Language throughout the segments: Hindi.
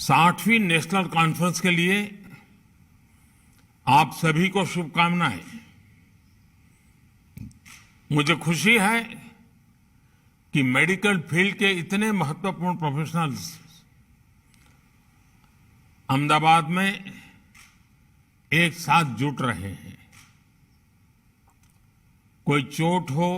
60वीं नेशनल कॉन्फ्रेंस के लिए आप सभी को शुभकामनाएं। मुझे खुशी है कि मेडिकल फील्ड के इतने महत्वपूर्ण प्रोफेशनल्स अहमदाबाद में एक साथ जुट रहे हैं। कोई चोट हो,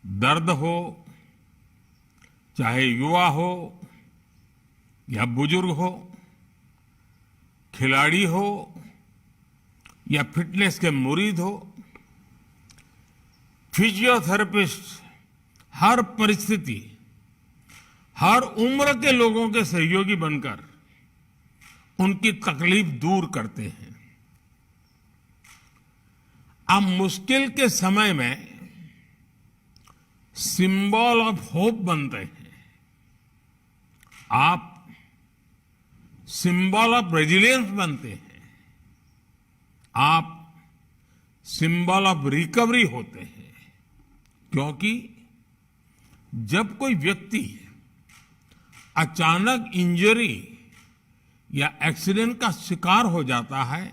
दर्द हो, चाहे युवा हो या बुजुर्ग हो, खिलाड़ी हो या फिटनेस के मुरीद हो, फिजियोथेरेपिस्ट हर परिस्थिति, हर उम्र के लोगों के सहयोगी बनकर उनकी तकलीफ दूर करते हैं। अब मुश्किल के समय में सिंबल ऑफ होप बनते हैं। आप सिंबल ऑफ रेजिलियंस बनते हैं। आप सिंबल ऑफ रिकवरी होते हैं, क्योंकि जब कोई व्यक्ति अचानक इंजरी या एक्सीडेंट का शिकार हो जाता है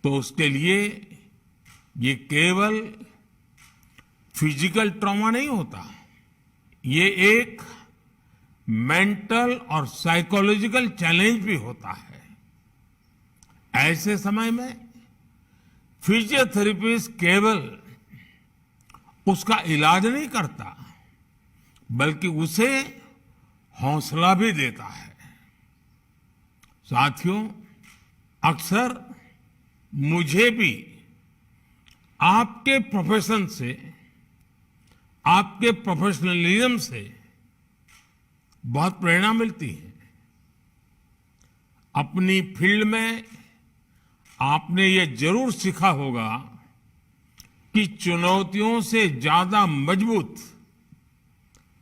तो उसके लिए ये केवल फिजिकल ट्रॉमा नहीं होता, ये एक मेंटल और साइकोलॉजिकल चैलेंज भी होता है। ऐसे समय में फिजियोथेरेपिस्ट केवल उसका इलाज नहीं करता, बल्कि उसे हौसला भी देता है। साथियों, अक्सर मुझे भी आपके प्रोफेशन से, आपके प्रोफेशनलिज्म से बहुत प्रेरणा मिलती है। अपनी फील्ड में आपने ये जरूर सीखा होगा कि चुनौतियों से ज्यादा मजबूत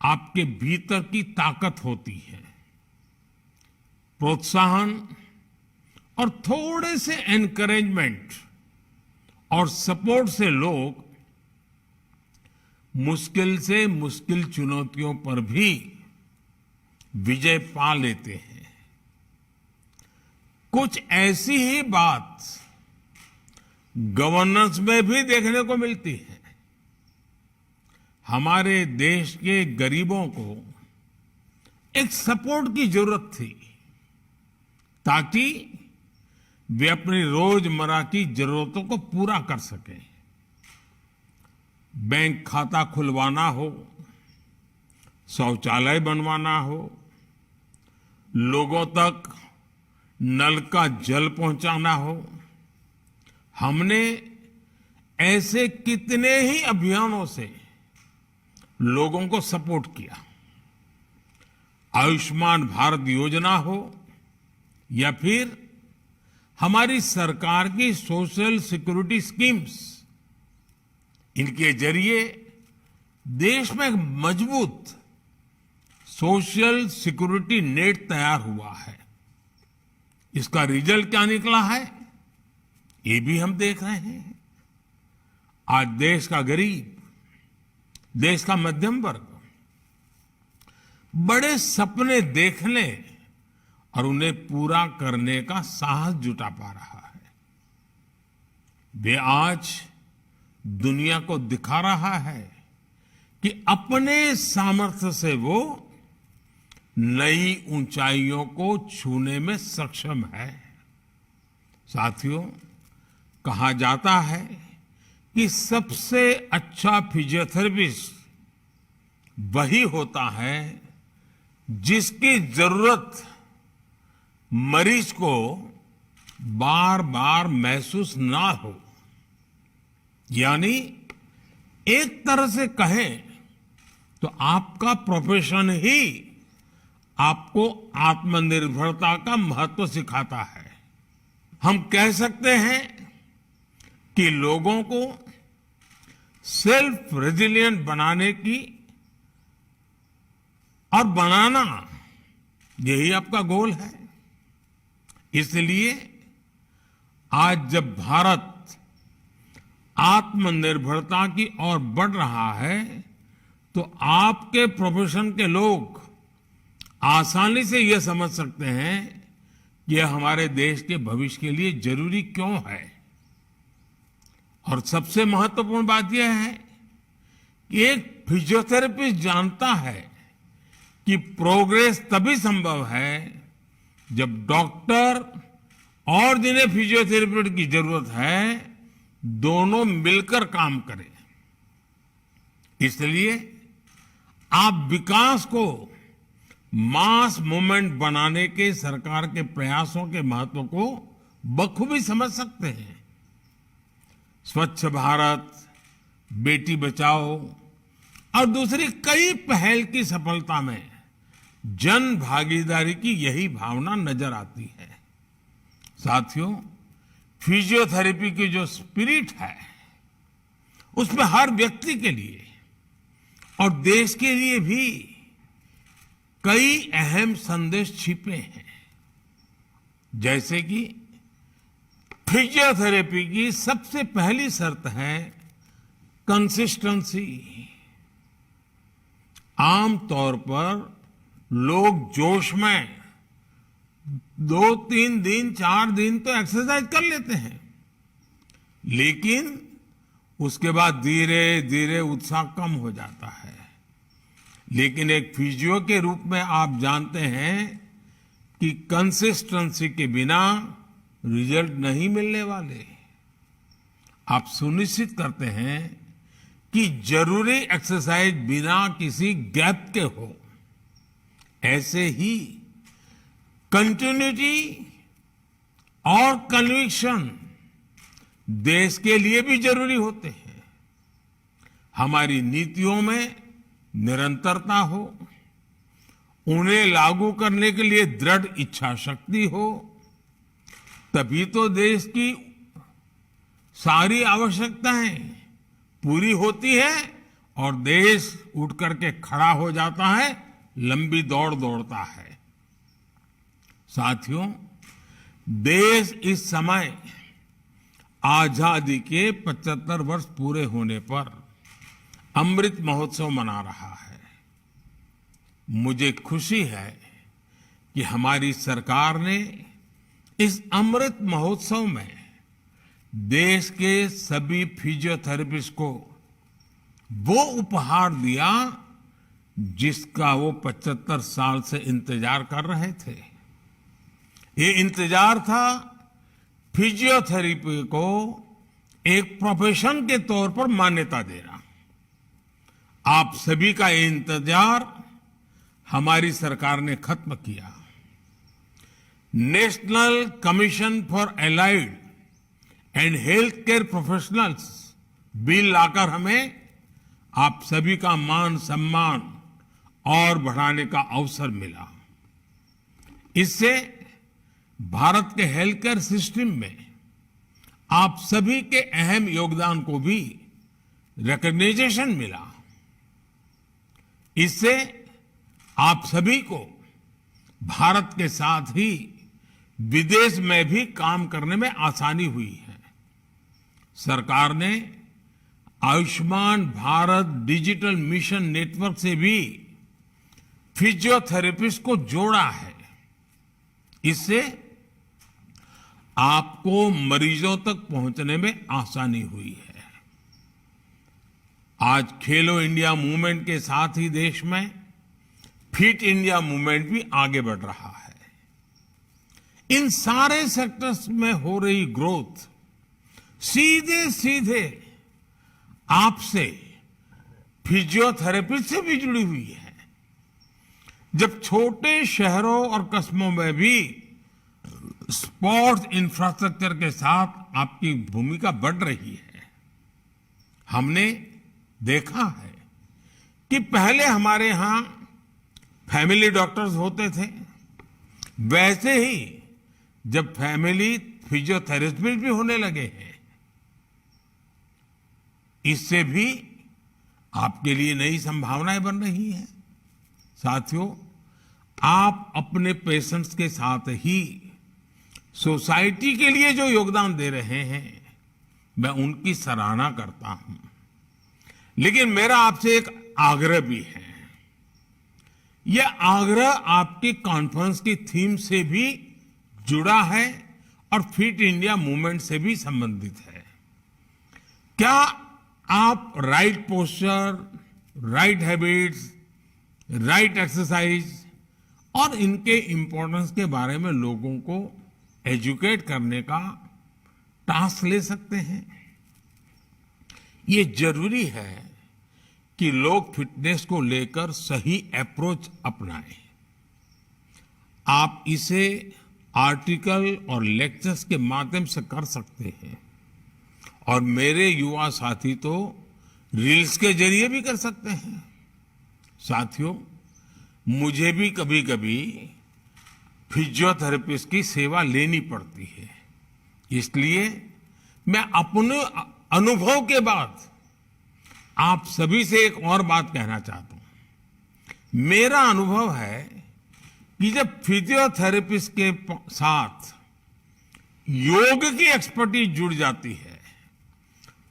आपके भीतर की ताकत होती है। प्रोत्साहन और थोड़े से एनकरेजमेंट और सपोर्ट से लोग मुश्किल से मुश्किल चुनौतियों पर भी विजय पा लेते हैं। कुछ ऐसी ही बात गवर्नेंस में भी देखने को मिलती है। हमारे देश के गरीबों को एक सपोर्ट की जरूरत थी, ताकि वे अपनी रोजमर्रा की जरूरतों को पूरा कर सकें। बैंक खाता खुलवाना हो, शौचालय बनवाना हो, लोगों तक नल का जल पहुंचाना हो, हमने ऐसे कितने ही अभियानों से लोगों को सपोर्ट किया। आयुष्मान भारत योजना हो या फिर हमारी सरकार की सोशल सिक्योरिटी स्कीम्स, इनके जरिए देश में एक मजबूत सोशल सिक्योरिटी नेट तैयार हुआ है। इसका रिजल्ट क्या निकला है, ये भी हम देख रहे हैं। आज देश का गरीब, देश का मध्यम वर्ग बड़े सपने देखने और उन्हें पूरा करने का साहस जुटा पा रहा है। वे आज दुनिया को दिखा रहा है कि अपने सामर्थ्य से वो नई ऊंचाइयों को छूने में सक्षम है। साथियों, कहा जाता है कि सबसे अच्छा फिजियोथेरेपिस्ट वही होता है जिसकी जरूरत मरीज को बार बार महसूस ना हो। यानी एक तरह से कहें तो आपका प्रोफेशन ही आपको आत्मनिर्भरता का महत्व सिखाता है। हम कह सकते हैं कि लोगों को सेल्फ रेजिलिएंट बनाने की और बनाना, यही आपका गोल है। इसलिए आज जब भारत आत्मनिर्भरता की ओर बढ़ रहा है, तो आपके प्रोफेशन के लोग आसानी से यह समझ सकते हैं कि यह हमारे देश के भविष्य के लिए जरूरी क्यों है। और सबसे महत्वपूर्ण बात यह है कि एक फिजियोथेरेपिस्ट जानता है कि प्रोग्रेस तभी संभव है जब डॉक्टर और जिन्हें फिजियोथेरेपी की जरूरत है दोनों मिलकर काम करें। इसलिए आप विकास को मास मूवमेंट बनाने के सरकार के प्रयासों के महत्व को बखूबी समझ सकते हैं। स्वच्छ भारत, बेटी बचाओ और दूसरी कई पहल की सफलता में जन भागीदारी की यही भावना नजर आती है। साथियों, फिजियोथेरेपी की जो स्पिरिट है उसमें हर व्यक्ति के लिए और देश के लिए भी कई अहम संदेश छिपे हैं। जैसे कि फिजियोथेरेपी की सबसे पहली शर्त है कंसिस्टेंसी। आमतौर पर लोग जोश में 2-3 दिन 4 दिन तो एक्सरसाइज कर लेते हैं, लेकिन उसके बाद धीरे धीरे उत्साह कम हो जाता है। लेकिन एक फिजियो के रूप में आप जानते हैं कि कंसिस्टेंसी के बिना रिजल्ट नहीं मिलने वाले। आप सुनिश्चित करते हैं कि जरूरी एक्सरसाइज बिना किसी गैप के हो। ऐसे ही कंटिन्यूटी और कन्विक्शन देश के लिए भी जरूरी होते हैं। हमारी नीतियों में निरंतरता हो, उन्हें लागू करने के लिए दृढ़ इच्छा शक्ति हो, तभी तो देश की सारी आवश्यकताएं पूरी होती है और देश उठ करके खड़ा हो जाता है, लंबी दौड़ दौड़ता है। साथियों, देश इस समय आजादी के 75 वर्ष पूरे होने पर अमृत महोत्सव मना रहा है। मुझे खुशी है कि हमारी सरकार ने इस अमृत महोत्सव में देश के सभी फिजियोथेरेपिस्ट को वो उपहार दिया जिसका वो 75 साल से इंतजार कर रहे थे। ये इंतजार था फिजियोथेरेपी को एक प्रोफेशन के तौर पर मान्यता देना। आप सभी का ये इंतजार हमारी सरकार ने खत्म किया। National commission for allied and health care professionals bill लाकर हमें आप सभी का मान सम्मान और बढ़ाने का अवसर मिला। इससे भारत के हेल्थ केयर सिस्टम में आप सभी के अहम योगदान को भी रिकॉग्निशन मिला। इससे आप सभी को भारत के साथ ही विदेश में भी काम करने में आसानी हुई है। सरकार ने Ayushman Bharat digital mission network से भी फिजियोथेरेपिस्ट को जोड़ा है। इससे आपको मरीजों तक पहुंचने में आसानी हुई है। आज खेलो इंडिया मूवमेंट के साथ ही देश में फिट इंडिया मूवमेंट भी आगे बढ़ रहा है। इन सारे सेक्टर्स में हो रही ग्रोथ सीधे सीधे आपसे फिजियोथेरेपी से भी जुड़ी हुई है। जब छोटे शहरों और कस्बों में भी स्पोर्ट्स इंफ्रास्ट्रक्चर के साथ आपकी भूमिका बढ़ रही है, हमने देखा है कि पहले हमारे यहां फैमिली डॉक्टर्स होते थे, वैसे ही जब फैमिली फिजियोथेरेपिस्ट भी होने लगे हैं। इससे भी आपके लिए नई संभावनाएं बन रही हैं। साथियों, आप अपने पेशेंट्स के साथ ही सोसाइटी के लिए जो योगदान दे रहे हैं, मैं उनकी सराहना करता हूं। लेकिन मेरा आपसे एक आग्रह भी है। यह आग्रह आपकी कॉन्फ्रेंस की थीम से भी जुड़ा है और फिट इंडिया मूवमेंट से भी संबंधित है। क्या आप right posture, right habits, right exercise और इनके इम्पोर्टेंस के बारे में लोगों को एजुकेट करने का टास्क ले सकते हैं? ये जरूरी है कि लोग फिटनेस को लेकर सही अप्रोच अपनाएं। आप इसे आर्टिकल और लेक्चर्स के माध्यम से कर सकते हैं और मेरे युवा साथी तो रील्स के जरिए भी कर सकते हैं। साथियों, मुझे भी कभी कभी फिजियोथेरेपिस्ट की सेवा लेनी पड़ती है, इसलिए मैं अपने अनुभव के बाद आप सभी से एक और बात कहना चाहता हूं। मेरा अनुभव है कि जब फिजियोथेरेपिस्ट के साथ योग की एक्सपर्टीज जुड़ जाती है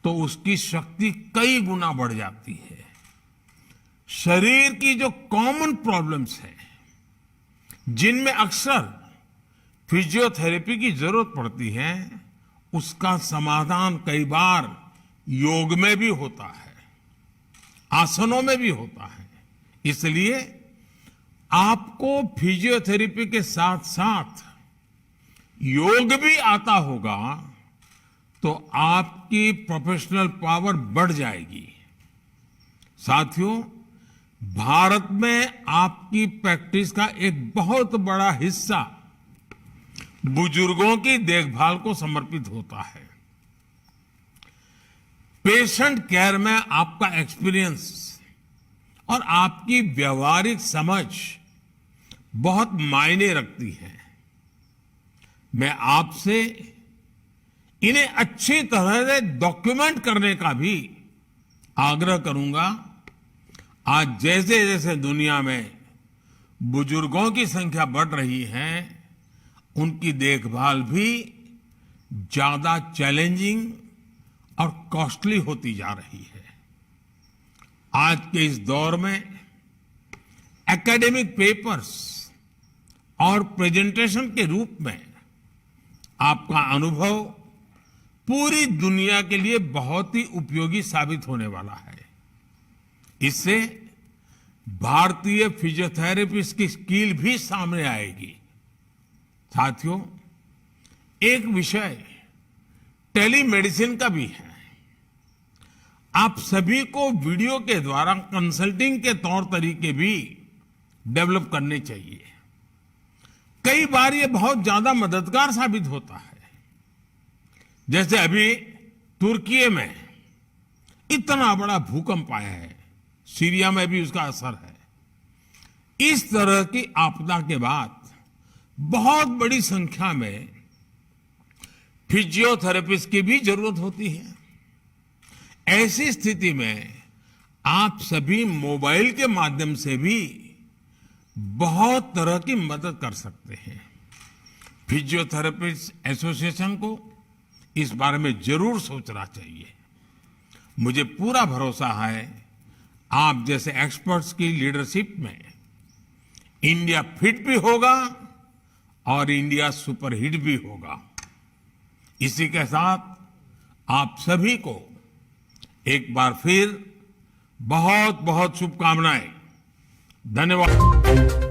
तो उसकी शक्ति कई गुना बढ़ जाती है। शरीर की जो कॉमन प्रॉब्लम्स हैं, जिनमें अक्सर फिजियोथेरेपी की जरूरत पड़ती है, उसका समाधान कई बार योग में भी होता है, आसनों में भी होता है। इसलिए आपको फिजियोथेरेपी के साथ साथ योग भी आता होगा तो आपकी प्रोफेशनल पावर बढ़ जाएगी। साथियों, भारत में आपकी प्रैक्टिस का एक बहुत बड़ा हिस्सा बुजुर्गों की देखभाल को समर्पित होता है। पेशेंट केयर में आपका एक्सपीरियंस और आपकी व्यवहारिक समझ बहुत मायने रखती है। मैं आपसे इन्हें अच्छी तरह से डॉक्यूमेंट करने का भी आग्रह करूंगा। आज जैसे जैसे दुनिया में बुजुर्गों की संख्या बढ़ रही है, उनकी देखभाल भी ज्यादा चैलेंजिंग और कॉस्टली होती जा रही है। आज के इस दौर में एकेडमिक पेपर्स और प्रेजेंटेशन के रूप में आपका अनुभव पूरी दुनिया के लिए बहुत ही उपयोगी साबित होने वाला है। इससे भारतीय फिजियोथेरेपिस्ट की स्किल भी सामने आएगी। साथियों, एक विषय टेलीमेडिसिन का भी है। आप सभी को वीडियो के द्वारा कंसल्टिंग के तौर तरीके भी डेवलप करने चाहिए। कई बार ये बहुत ज्यादा मददगार साबित होता है। जैसे अभी तुर्की में इतना बड़ा भूकंप आया है, सीरिया में भी उसका असर है। इस तरह की आपदा के बाद बहुत बड़ी संख्या में फिजियोथेरेपिस्ट की भी जरूरत होती है। ऐसी स्थिति में आप सभी मोबाइल के माध्यम से भी बहुत तरह की मदद कर सकते हैं। फिजियोथेरेपिस्ट एसोसिएशन को इस बारे में जरूर सोचना चाहिए। मुझे पूरा भरोसा है आप जैसे एक्सपर्ट्स की लीडरशिप में इंडिया फिट भी होगा और इंडिया सुपरहिट भी होगा। इसी के साथ आप सभी को एक बार फिर बहुत बहुत शुभकामनाएं। धन्यवाद।